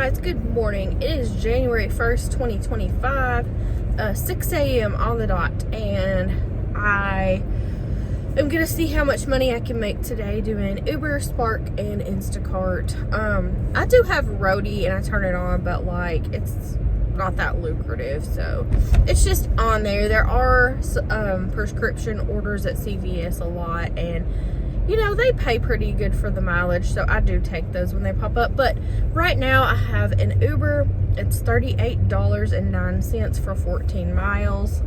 guys, good morning. It is January 1st, 2025, 6 a.m. on the dot, and I am gonna see how much money I can make today doing Uber, Spark, and Instacart. I do have Roadie and I turn it on, but like it's not that lucrative, so it's just on there. There are prescription orders at CVS a lot, and you know, they pay pretty good for the mileage, so I do take those when they pop up. But right now I have an Uber. It's $38.09 for 14 miles.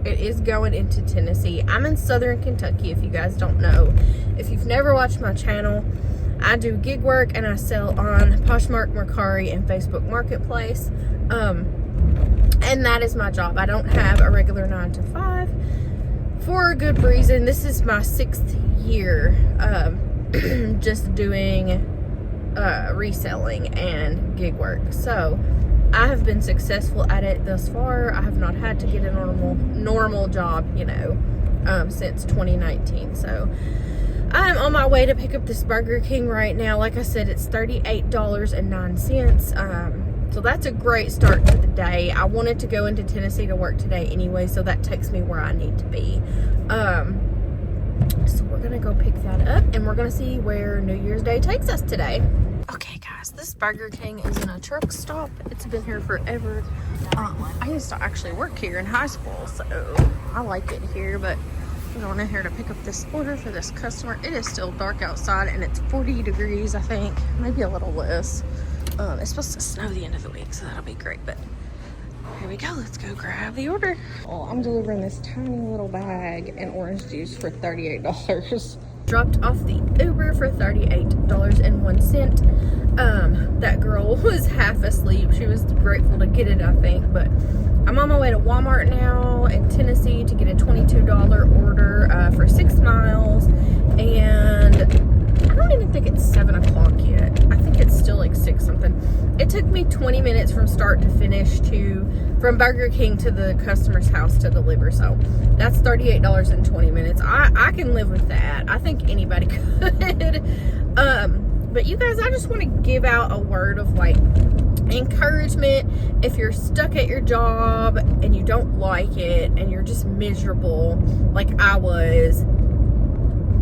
It is going into Tennessee. I'm in Southern Kentucky, if you guys don't know. If you've never watched my channel, I do gig work and I sell on Poshmark, Mercari, and Facebook Marketplace. And that is my job. I don't have a regular 9 to 5 for a good reason. This is my 6th year just doing reselling and gig work. So I have been successful at it thus far. I have not had to get a normal job, you know, since 2019. So I'm on my way to pick up this Burger King right now. Like I said, it's $38.09. So that's a great start to the day. I wanted to go into Tennessee to work today anyway, so that takes me where I need to be. So we're gonna go pick that up and we're gonna see where New Year's Day takes us today. Okay guys, this Burger King is in a truck stop. It's been here forever. I used to actually work here in high school, so I like it here, but I'm going in here to pick up this order for this customer. It is still dark outside and it's 40 degrees, I think, maybe a little less. It's supposed to snow the end of the week, so that'll be great, but here we go. Let's go grab the order. Well, I'm delivering this tiny little bag and orange juice for $38. Dropped off the Uber for $38.01. That girl was half asleep. She was grateful to get it, I think, but I'm on my way to Walmart now in Tennessee to get a $22 order for 6 miles, and I don't even think it's 7 o'clock yet. I think it's still like 6 something. It took me 20 minutes from start to finish from Burger King to the customer's house to deliver. So that's $38.20. I can live with that. I think anybody could. But you guys, I just want to give out a word of like encouragement. If you're stuck at your job and you don't like it and you're just miserable like I was,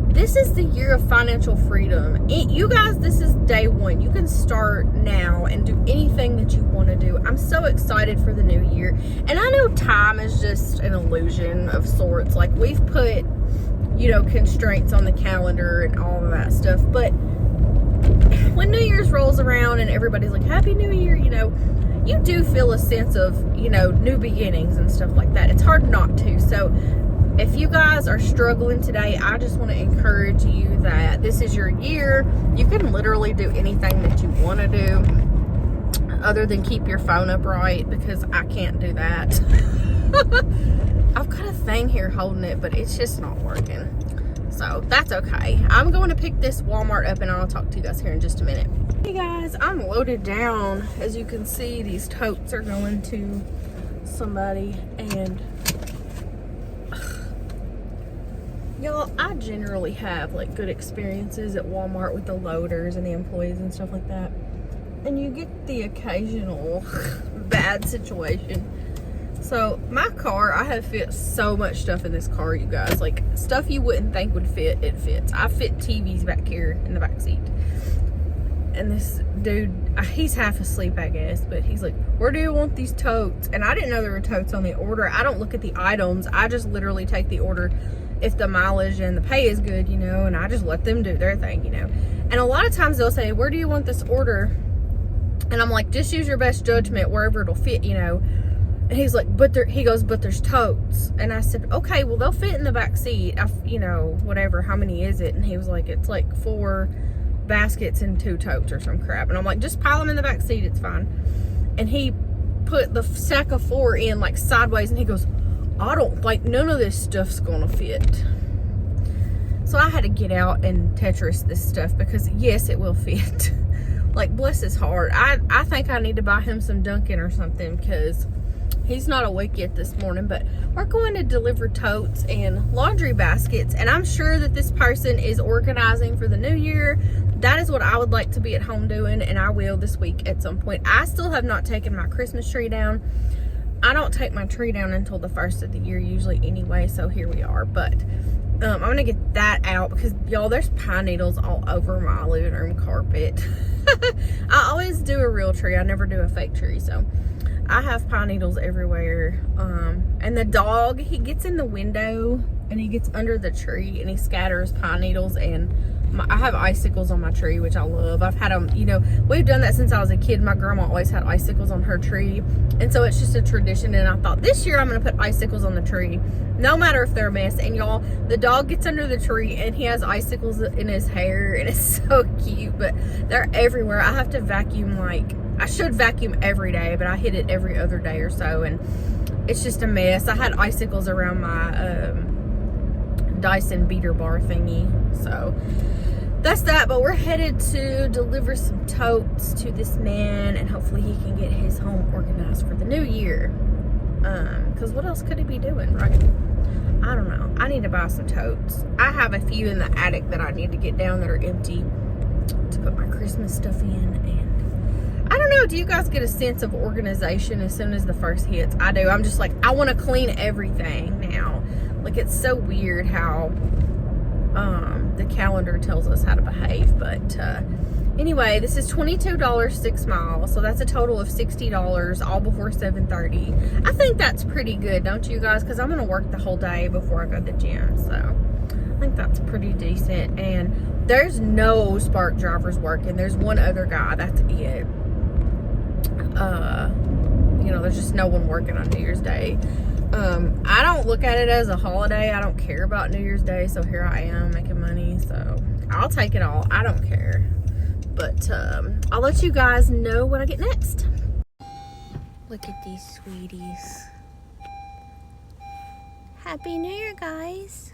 this is the year of financial freedom. You guys, this is day one. You can start now and do anything that you want to do. I'm so excited for the new year. And I know time is just an illusion of sorts. Like, we've put, you know, constraints on the calendar and all of that stuff. But when New Year's rolls around and everybody's like, Happy New Year, you know, you do feel a sense of, you know, new beginnings and stuff like that. It's hard not to. So if you guys are struggling today, I just want to encourage you that this is your year. You can literally do anything that you want to do other than keep your phone upright, because I can't do that. I've got a thing here holding it, but it's just not working. So that's okay. I'm going to pick this Walmart up and I'll talk to you guys here in just a minute. Hey guys, I'm loaded down. As you can see, these totes are going to somebody, and y'all, I generally have like good experiences at Walmart with the loaders and the employees and stuff like that. And you get the occasional bad situation. So my car, I have fit so much stuff in this car, you guys. Like stuff you wouldn't think would fit, it fits. I fit TVs back here in the back seat. And this dude, he's half asleep, I guess, but he's like, where do you want these totes? And I didn't know there were totes on the order. I don't look at the items. I just literally take the order if the mileage and the pay is good, you know, and I just let them do their thing, you know. And a lot of times they'll say, where do you want this order? And I'm like, just use your best judgment wherever it'll fit, you know. And he's like, but there's totes. And I said, okay, well, they'll fit in the back seat. You know, whatever, how many is it? And he was like, it's like 4 baskets and 2 totes or some crap. And I'm like, just pile them in the back seat, it's fine. And he put the sack of 4 in like sideways, and he goes, I don't, like, none of this stuff's gonna fit. So I had to get out and Tetris this stuff, because yes, it will fit. Like, bless his heart. I think I need to buy him some Dunkin' or something, because he's not awake yet this morning. But we're going to deliver totes and laundry baskets, and I'm sure that this person is organizing for the new year. that is what I would like to be at home doing, and I will this week at some point. I still have not taken my Christmas tree down. I don't take my tree down until the first of the year usually anyway, so here we are. But I'm gonna get that out because y'all, there's pine needles all over my living room carpet. I always do a real tree, I never do a fake tree, so I have pine needles everywhere. And the dog, he gets in the window and he gets under the tree and he scatters pine needles, and I have icicles on my tree, which I love. I've had them, you know, we've done that since I was a kid. My grandma always had icicles on her tree, and so it's just a tradition. And I thought this year I'm gonna put icicles on the tree, no matter if they're a mess. And y'all, the dog gets under the tree and he has icicles in his hair, and it's so cute, but they're everywhere. I have to vacuum, like, I should vacuum every day, but I hit it every other day or so, and it's just a mess. I had icicles around my Dyson beater bar thingy, so that's that. But we're headed to deliver some totes to this man, and hopefully he can get his home organized for the new year, because what else could he be doing, right? I don't know. I need to buy some totes. I have a few in the attic that I need to get down that are empty to put my Christmas stuff in. And I don't know, do you guys get a sense of organization as soon as the first hits? I do. I'm just like, I want to clean everything now. Like, it's so weird how the calendar tells us how to behave. But anyway, this is $22 6 miles, so that's a total of $60 all before 7:30. I think that's pretty good, don't you guys? Because I'm going to work the whole day before I go to the gym, so I think that's pretty decent. And there's no Spark drivers working. There's one other guy, that's it. You know, there's just no one working on New Year's Day. I don't look at it as a holiday. I don't care about New Year's Day, so here I am making money, so I'll take it all. I don't care. But I'll let you guys know what I get next. Look at these sweeties. Happy New Year, guys.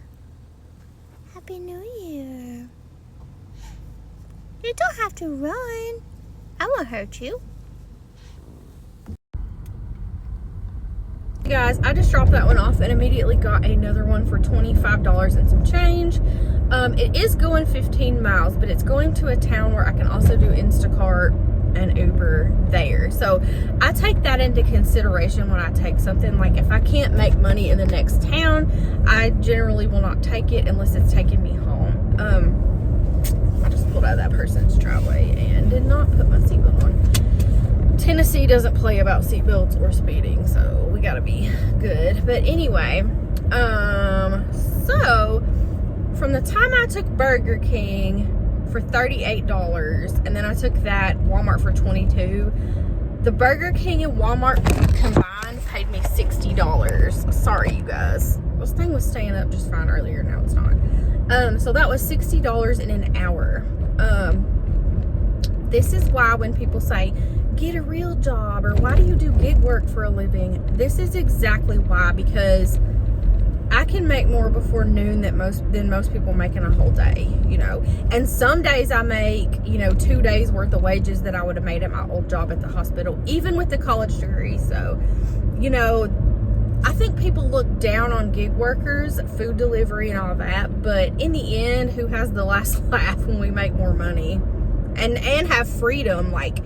Happy New Year. You don't have to run. I won't hurt you. Guys, I just dropped that one off and immediately got another one for $25 and some change. It is going 15 miles, but it's going to a town where I can also do Instacart and Uber there. So I take that into consideration when I take something. Like, if I can't make money in the next town, I generally will not take it unless it's taking me home. I just pulled out of that person's driveway and did not put my seatbelt on. Tennessee doesn't play about seatbelts or speeding, so we gotta be good. But anyway, so from the time I took Burger King for $38, and then I took that Walmart for $22, the Burger King and Walmart combined paid me $60. Sorry, you guys. This thing was staying up just fine earlier, now it's not. So that was $60 in an hour. This is why when people say, get a real job, or why do you do gig work for a living? This is exactly why, because I can make more before noon than most people make in a whole day, you know. And some days I make, you know, 2 days worth of wages that I would have made at my old job at the hospital, even with the college degree. So, you know, I think people look down on gig workers, food delivery and all that, but in the end, who has the last laugh when we make more money and have freedom? Like,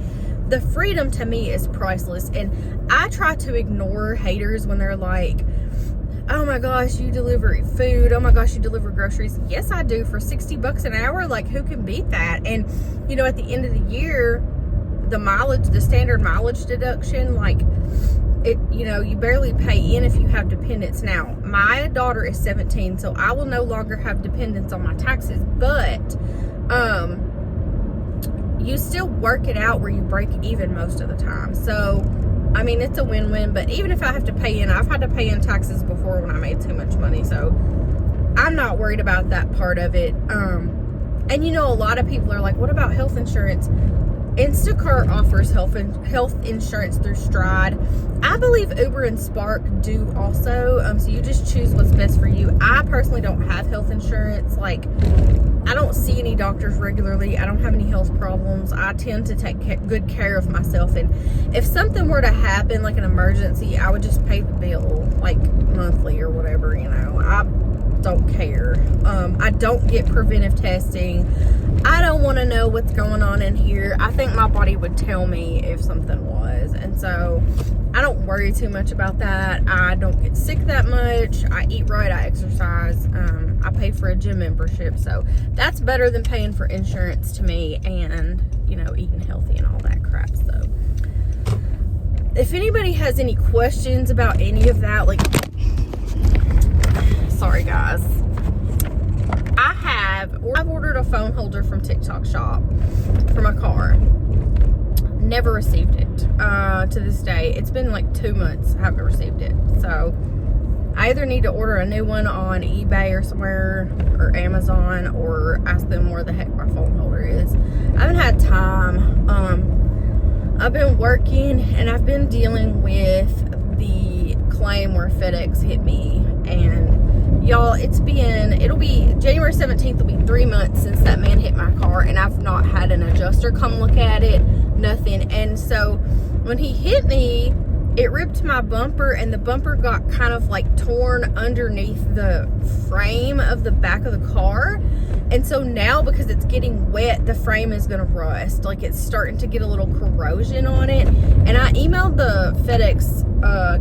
the freedom to me is priceless. And I try to ignore haters when they're like, oh my gosh, you deliver food, oh my gosh, you deliver groceries. Yes, I do, for $60 an hour. Like, who can beat that? And, you know, at the end of the year, the mileage, the standard mileage deduction, like, it, you know, you barely pay in if you have dependents. Now, my daughter is 17, so I will no longer have dependents on my taxes, but you still work it out where you break even most of the time. So, I mean, it's a win-win. But even if I have to pay in, I've had to pay in taxes before when I made too much money, so I'm not worried about that part of it. And you know, a lot of people are like, what about health insurance? Instacart offers health insurance through Stride. I believe Uber and Spark do also. So you just choose what's best for you. I personally don't have health insurance. Like, I don't see any doctors regularly. I don't have any health problems. I tend to take good care of myself. And if something were to happen, like an emergency, I would just pay the bill, like monthly or whatever, you know. I don't care. I don't get preventive testing. I don't want to know what's going on in here. I think my body would tell me if something was. And so I don't worry too much about that. I don't get sick that much. I eat right. I exercise. I pay for a gym membership. So that's better than paying for insurance to me and, you know, eating healthy and all that crap. So if anybody has any questions about any of that, like, sorry guys. I've ordered a phone holder from TikTok Shop for my car. Never received it to this day. It's been like 2 months I haven't received it. So I either need to order a new one on eBay or somewhere or Amazon, or ask them where the heck my phone holder is. I haven't had time. I've been working and I've been dealing with the claim where FedEx hit me, and y'all, it'll be January 17th will be 3 months since that man hit my car, and I've not had an adjuster come look at it, nothing. And so when he hit me, it ripped my bumper, and the bumper got kind of like torn underneath the frame of the back of the car. And so now, because it's getting wet, the frame is going to rust. Like, it's starting to get a little corrosion on it. And I emailed the FedEx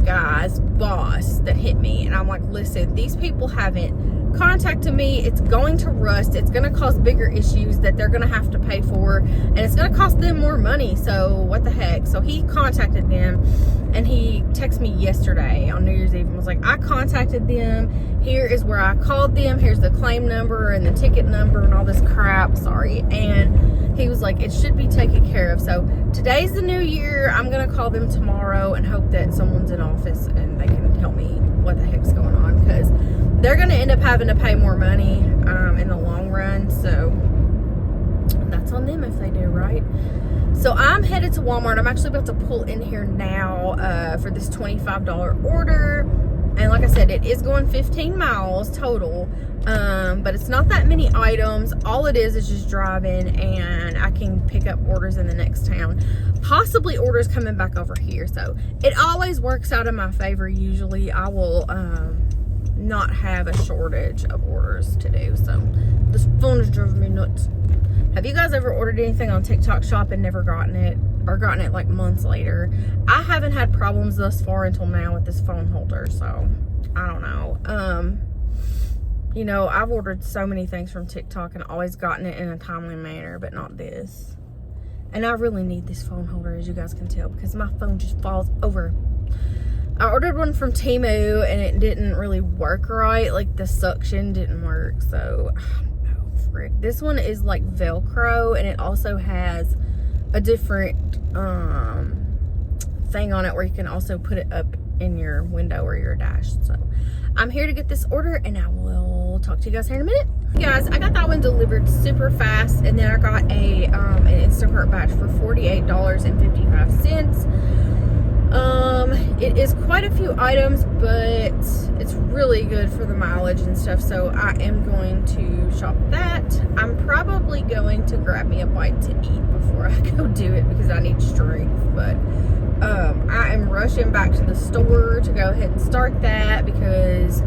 guy's boss that hit me, and I'm like, listen, these people haven't contacted me. It's going to rust. It's going to cause bigger issues that they're going to have to pay for, and it's going to cost them more money. So what the heck? So he contacted them, and he texted me yesterday on New Year's Eve and was like, I contacted them. Here is where I called them. Here's the claim number and the ticket number and all this crap. Sorry. And he was like, it should be taken care of. So today's the new year. I'm going to call them tomorrow and hope that someone's in office and they can tell me what the heck's going on, because they're going to end up having to pay more money in the long run. So that's on them if they do, right? So I'm headed to Walmart. I'm actually about to pull in here now for this $25 order. And like I said, it is going 15 miles total, but it's not that many items. All it is just driving, and I can pick up orders in the next town. Possibly orders coming back over here. So it always works out in my favor. Usually I will not have a shortage of orders to do. So this phone is driving me nuts. Have you guys ever ordered anything on TikTok Shop and never gotten it, or gotten it like months later? I haven't had problems thus far until now with this phone holder, so I don't know. You know, I've ordered so many things from TikTok and always gotten it in a timely manner, but not this. And I really need this phone holder, as you guys can tell, because my phone just falls over. I ordered one from Temu and it didn't really work right. Like, the suction didn't work, so this one is like Velcro, and it also has a different thing on it where you can also put it up in your window or your dash. So I'm here to get this order, and I will talk to you guys here in a minute. Hey guys, I got that one delivered super fast, and then I got an Instacart batch for $48.55. It is quite a few items, but it's really good for the mileage and stuff, so I am going to shop that. I'm probably going to grab me a bite to eat before I go do it, because I need strength. But I am rushing back to the store to go ahead and start that, because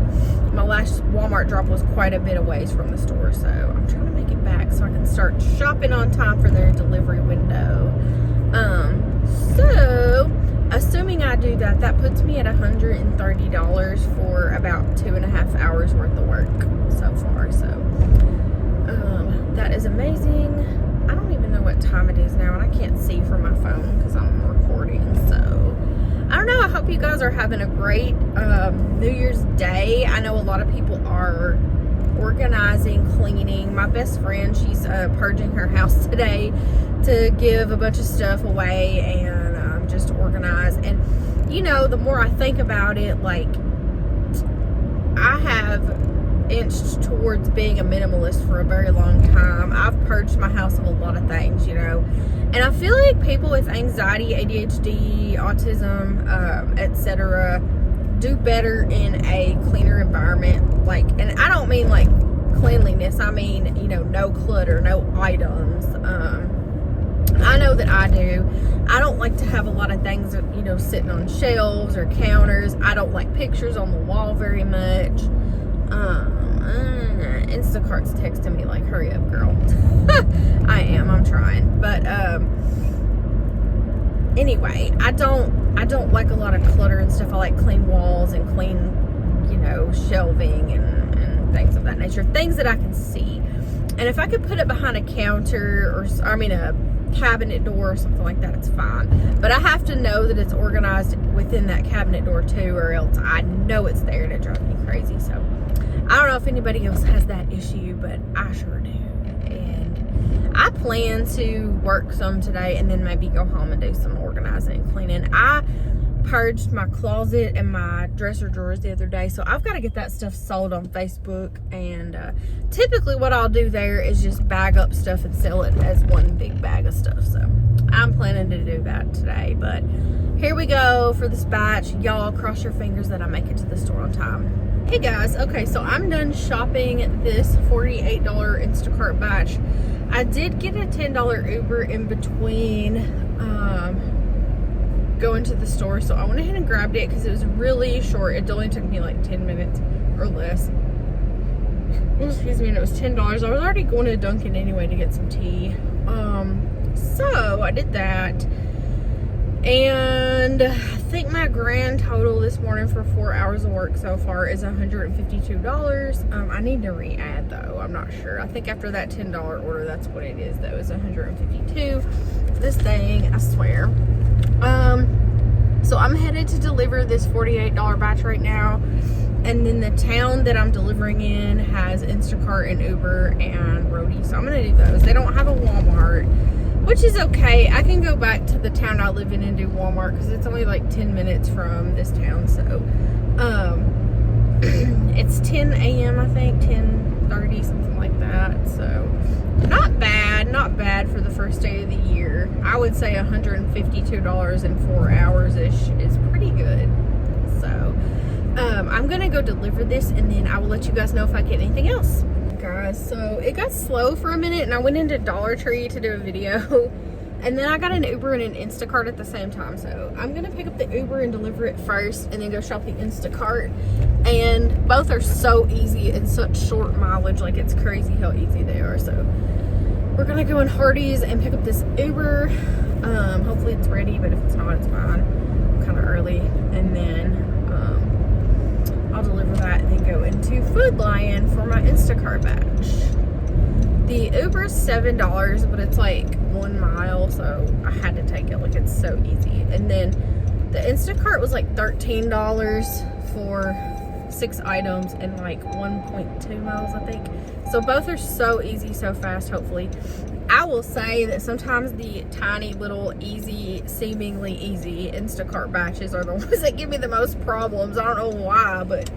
my last Walmart drop was quite a bit of ways from the store, so I'm trying to make it back so I can start shopping on time for their delivery window. So assuming I do that, that puts me at $130 for about 2.5 hours worth of work so far. So that is amazing. I don't even know what time it is now, and I can't see from my phone because I'm recording. So I don't know. I hope you guys are having a great New Year's Day. I know a lot of people are organizing, cleaning. My best friend, she's purging her house today to give a bunch of stuff away and just organize. And you know, the more I think about it, like, I have inched towards being a minimalist for a very long time. I've purged my house of a lot of things, you know, and I feel like people with anxiety, ADHD, autism, etc., do better in a cleaner environment. Like, and I don't mean like cleanliness, I mean, you know, no clutter, no items. I know that I do. I don't like to have a lot of things, you know, sitting on shelves or counters. I don't like pictures on the wall very much. Instacart's texting me like, hurry up, girl. I'm trying. But anyway, I don't like a lot of clutter and stuff. I like clean walls and clean, shelving and things of that nature. Things that I can see. And if I could put it behind a counter a cabinet door or something like that, it's fine. But I have to know that it's organized within that cabinet door too, or else I know it's there and it drives me crazy. So I don't know if anybody else has that issue, but I sure do. And I plan to work some today and then maybe go home and do some organizing and cleaning. I purged my closet and my dresser drawers the other day, so I've got to get that stuff sold on Facebook. And typically what I'll do there is just bag up stuff and sell it as one big bag of stuff. So I'm planning to do that today. But here we go for this batch. Y'all cross your fingers that I make it to the store on time. Hey guys, okay, so I'm done shopping this $48 Instacart batch. I did get a $10 Uber in between going to the store, so I went ahead and grabbed it because it was really short. It only took me like 10 minutes or less. Excuse me, and it was $10. I was already going to Dunkin' anyway to get some tea. So I did that. And I think my grand total this morning for 4 hours of work so far is $152. I need to re-add though. I'm not sure. I think after that $10 order, that's what it is though, is $152. This thing, I swear. So I'm headed to deliver this $48 batch right now. And then the town that I'm delivering in has Instacart and Uber and Roadie. So I'm going to do those. They don't have a Walmart, which is okay. I can go back to the town I live in and do Walmart because it's only like 10 minutes from this town. So it's 10 a.m. I think, 10:30, something like that. So not bad for the first day of the year. I would say $152 in 4 hours-ish is pretty good. So I'm gonna go deliver this and then I will let you guys know if I get anything else. Guys, so it got slow for a minute and I went into Dollar Tree to do a video and then I got an Uber and an Instacart at the same time. So I'm gonna pick up the Uber and deliver it first and then go shop the Instacart. And both are so easy and such short mileage, like it's crazy how easy they are. So we're gonna go in Hardee's and pick up this Uber. Hopefully it's ready, but if it's not, it's fine. I'm kind of early. And then I'll deliver that and then go into Food Lion for my Instacart batch. The Uber's $7, but it's like 1 mile, so I had to take it. Like, it's so easy. And then the Instacart was like $13 for 6 items and like 1.2 miles, I think. So both are so easy, so fast, hopefully. I will say that sometimes the tiny little easy, seemingly easy Instacart batches are the ones that give me the most problems. I don't know why, but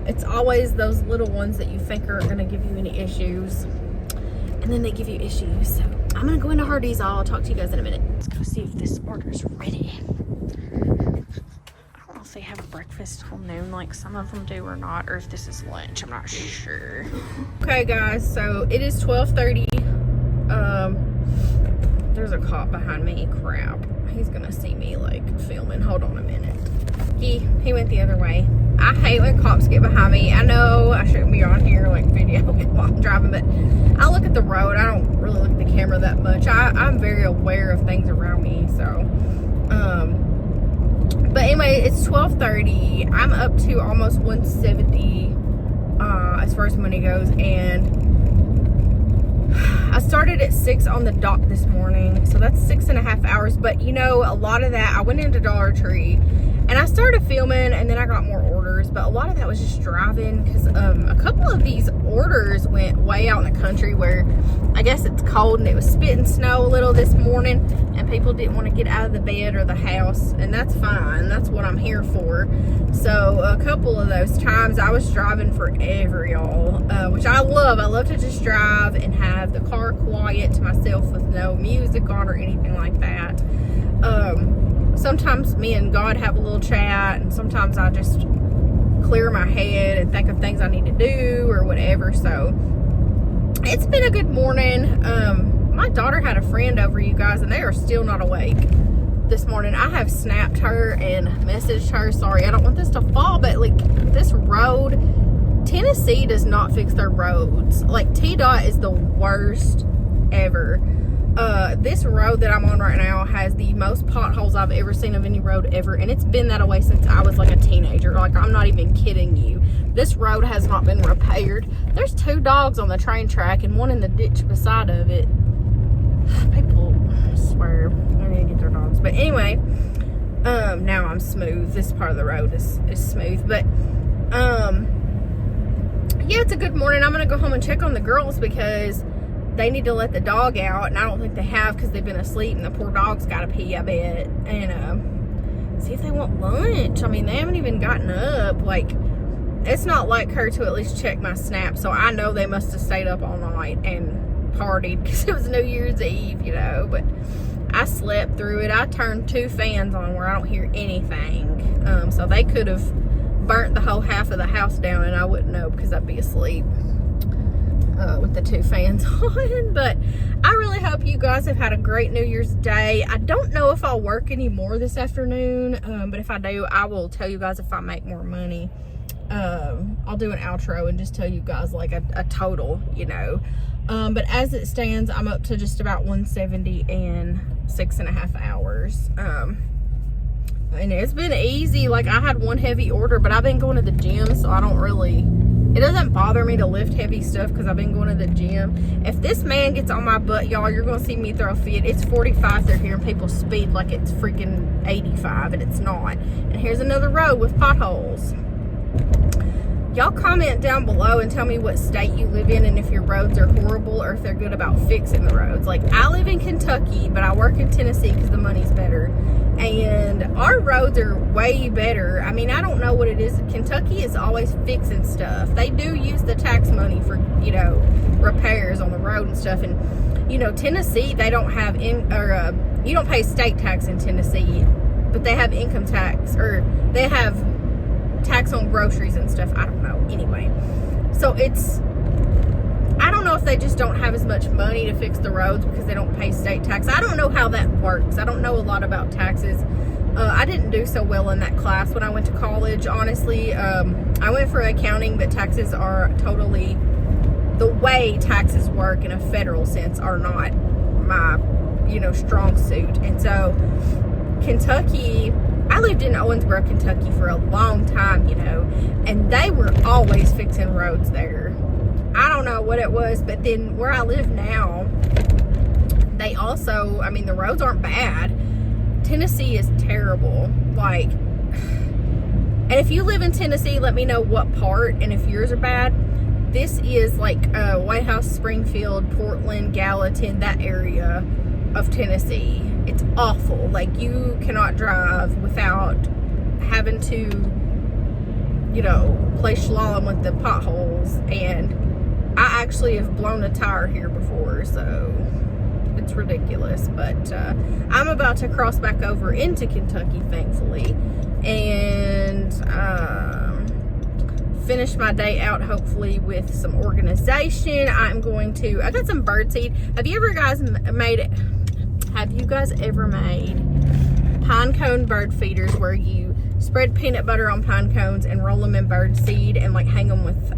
it's always those little ones that you think aren't going to give you any issues. And then they give you issues. So I'm going to go into Hardee's. I'll talk to you guys in a minute. Let's go see if this order's ready. I don't know if they have breakfast till noon like some of them do or not, or if this is lunch. I'm not sure. Okay, guys. So it is 12:30. There's a cop behind me. Crap. He's going to see me like filming. Hold on a minute. He went the other way. I hate when cops get behind me. I know I shouldn't be on here like videoing while I'm driving, but I look at the road. I don't really look at the camera that much. I'm very aware of things around me. So, but anyway, it's 12:30. I'm up to almost 170 as far as money goes, and I started at 6 on the dot this morning, so that's 6.5 hours. But you know, a lot of that, I went into Dollar Tree and I started filming and then I got more orders, but a lot of that was just driving because a couple of these orders went way out in the country where I guess it's cold and it was spitting snow a little this morning and people didn't want to get out of the bed or the house, and that's fine. That's what I'm here for. So a couple of those times I was driving forever, y'all, which I love. I love to just drive and have the car quiet to myself with no music on or anything like that. Sometimes me and God have a little chat, and sometimes I just clear my head and think of things I need to do or whatever. So it's been a good morning. My daughter had a friend over, you guys, and they are still not awake this morning. I have snapped her and messaged her. Sorry, I don't want this to fall, but like this road Tennessee does not fix their roads. Like, TDOT is the worst ever. This road that I'm on right now has the most potholes I've ever seen of any road ever, and it's been that way since I was like a teenager. Like, I'm not even kidding you. This road has not been repaired. There's 2 dogs on the train track and one in the ditch beside of it. People, I swear, I need to get their dogs. But anyway, now I'm smooth. This part of the road is smooth. But yeah, it's a good morning. I'm gonna go home and check on the girls because they need to let the dog out, and I don't think they have because they've been asleep, and the poor dog's got to pee, I bet. And see if they want lunch. I mean, they haven't even gotten up. Like, it's not like her to at least check my snap, so I know they must have stayed up all night and partied because it was New Year's Eve, you know. But I slept through it. I turned 2 fans on where I don't hear anything, so they could have burnt the whole half of the house down and I wouldn't know because I'd be asleep. With the 2 fans on. But I really hope you guys have had a great New Year's Day. I don't know if I'll work anymore this afternoon, but if I do, I will tell you guys if I make more money. I'll do an outro and just tell you guys like a total, you know. But as it stands, I'm up to just about 170 in 6.5 hours. And it's been easy. Like, I had one heavy order, but I've been going to the gym, so I don't really, it doesn't bother me to lift heavy stuff because I've been going to the gym. If this man gets on my butt, y'all, you're going to see me throw a fit. It's 45 through here, and people speed like it's freaking 85, and it's not. And here's another road with potholes. Y'all comment down below and tell me what state you live in and if your roads are horrible or if they're good about fixing the roads. Like, I live in Kentucky, but I work in Tennessee because the money's better. And our roads are way better. I mean, I don't know what it is. Kentucky is always fixing stuff. They do use the tax money for, you know, repairs on the road and stuff. And, you know, Tennessee, they don't have, you don't pay state tax in Tennessee, but they have income tax, or they have tax on groceries and stuff. I don't know. Anyway, so it's, I don't know if they just don't have as much money to fix the roads because they don't pay state tax. I don't know how that works. I don't know a lot about taxes. I didn't do so well in that class when I went to college, honestly. I went for accounting, but taxes are totally, the way taxes work in a federal sense are not my, you know, strong suit. And so Kentucky, I lived in Owensboro, Kentucky for a long time, you know, and they were always fixing roads there. I don't know what it was, but then where I live now, they also, I mean, the roads aren't bad. Tennessee is terrible. Like, and if you live in Tennessee, let me know what part and if yours are bad. This is like White House, Springfield, Portland, Gallatin, that area of Tennessee. It's awful. Like, you cannot drive without having to, you know, play slalom with the potholes. And I actually have blown a tire here before, so it's ridiculous. But I'm about to cross back over into Kentucky, thankfully, and finish my day out, hopefully, with some organization. I got some birdseed. Have you guys ever made pine cone bird feeders where you spread peanut butter on pine cones and roll them in bird seed and like hang them with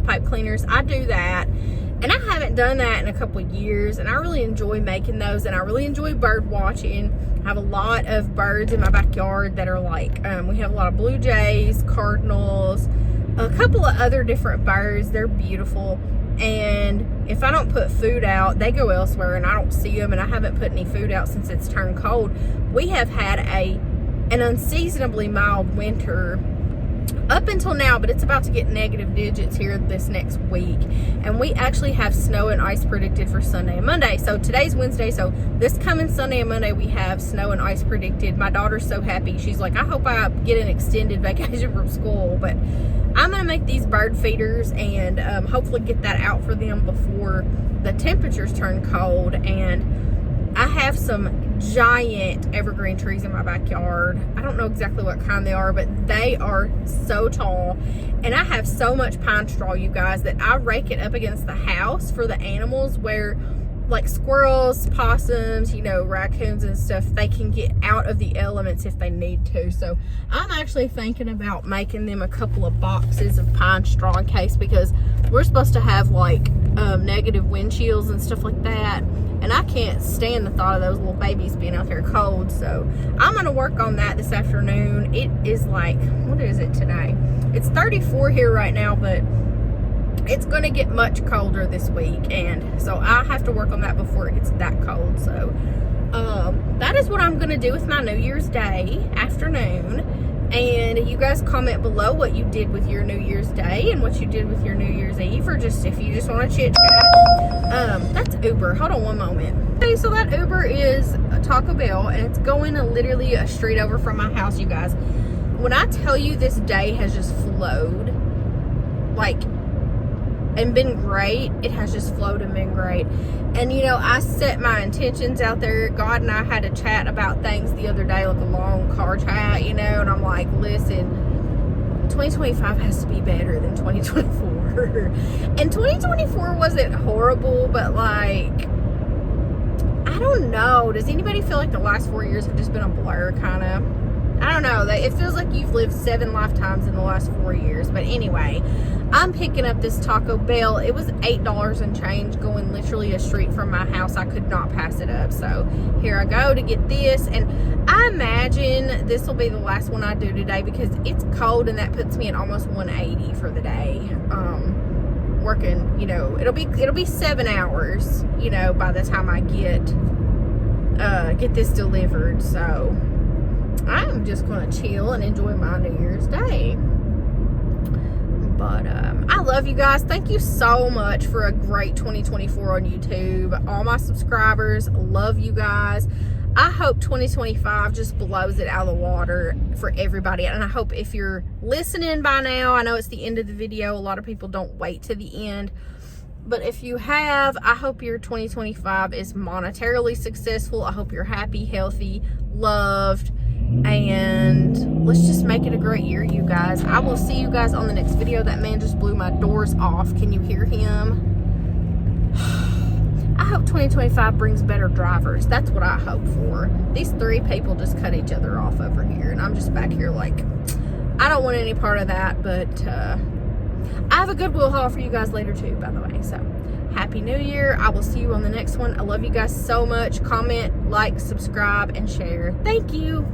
pipe cleaners? I do that, and I haven't done that in a couple of years, and I really enjoy making those, and I really enjoy bird watching. I have a lot of birds in my backyard that are like, we have a lot of blue jays, cardinals, a couple of other different birds. They're beautiful, and if I don't put food out, they go elsewhere and I don't see them, and I haven't put any food out since it's turned cold. We have had an unseasonably mild winter up until now, but it's about to get negative digits here this next week, and we actually have snow and ice predicted for Sunday and Monday. So today's Wednesday, so this coming Sunday and Monday we have snow and ice predicted. My daughter's so happy. She's like, I hope I get an extended vacation from school. But I'm gonna make these bird feeders and hopefully get that out for them before the temperatures turn cold. And I have some giant evergreen trees in my backyard. I don't know exactly what kind they are, but they are so tall, and I have so much pine straw, you guys, that I rake it up against the house for the animals, where like squirrels, possums, you know, raccoons and stuff, they can get out of the elements if they need to. So I'm actually thinking about making them a couple of boxes of pine straw in case, because we're supposed to have like negative wind chills and stuff like that, and I can't stand the thought of those little babies being out there cold. So I'm gonna work on that this afternoon. It is like, what is it today? It's 34 here right now, but it's going to get much colder this week, and so I have to work on that before it gets that cold. So that is what I'm going to do with my New Year's Day afternoon. And you guys comment below what you did with your New Year's Day and what you did with your New Year's Eve, or just if you just want to chit chat. That's Uber. Hold on one moment. Okay, so that Uber is a Taco Bell, and it's going literally a street over from my house, you guys. When I tell you this day has just flowed, like, and been great, it has just flowed and been great. And you know, I set my intentions out there. God and I had a chat about things the other day, like a long car chat, you know, and I'm like, listen, 2025 has to be better than 2024. And 2024 wasn't horrible, but like, I don't know, does anybody feel like the last 4 years have just been a blur, kind of? I don't know, it feels like you've lived 7 lifetimes in the last 4 years. But anyway, I'm picking up this Taco Bell. It was $8 and change, going literally a street from my house. I could not pass it up. So here I go to get this, and I imagine this will be the last one I do today because it's cold, and that puts me at almost 180 for the day. Working, you know, it'll be 7 hours, you know, by the time I get this delivered. So I'm just going to chill and enjoy my New Year's Day. But I love you guys. Thank you so much for a great 2024 on YouTube. All my subscribers, love you guys. I hope 2025 just blows it out of the water for everybody. And I hope if you're listening by now, I know it's the end of the video. A lot of people don't wait to the end. But if you have, I hope your 2025 is monetarily successful. I hope you're happy, healthy, loved. And let's just make it a great year, you guys. I will see you guys on the next video. That man just blew my doors off. Can you hear him? I hope 2025 brings better drivers. That's what I hope for. These 3 people just cut each other off over here, and I'm just back here like, I don't want any part of that. But I have a Goodwill haul for you guys later too, by the way. So Happy New Year. I will see you on the next one. I love you guys so much. Comment, like, subscribe, and share. Thank you.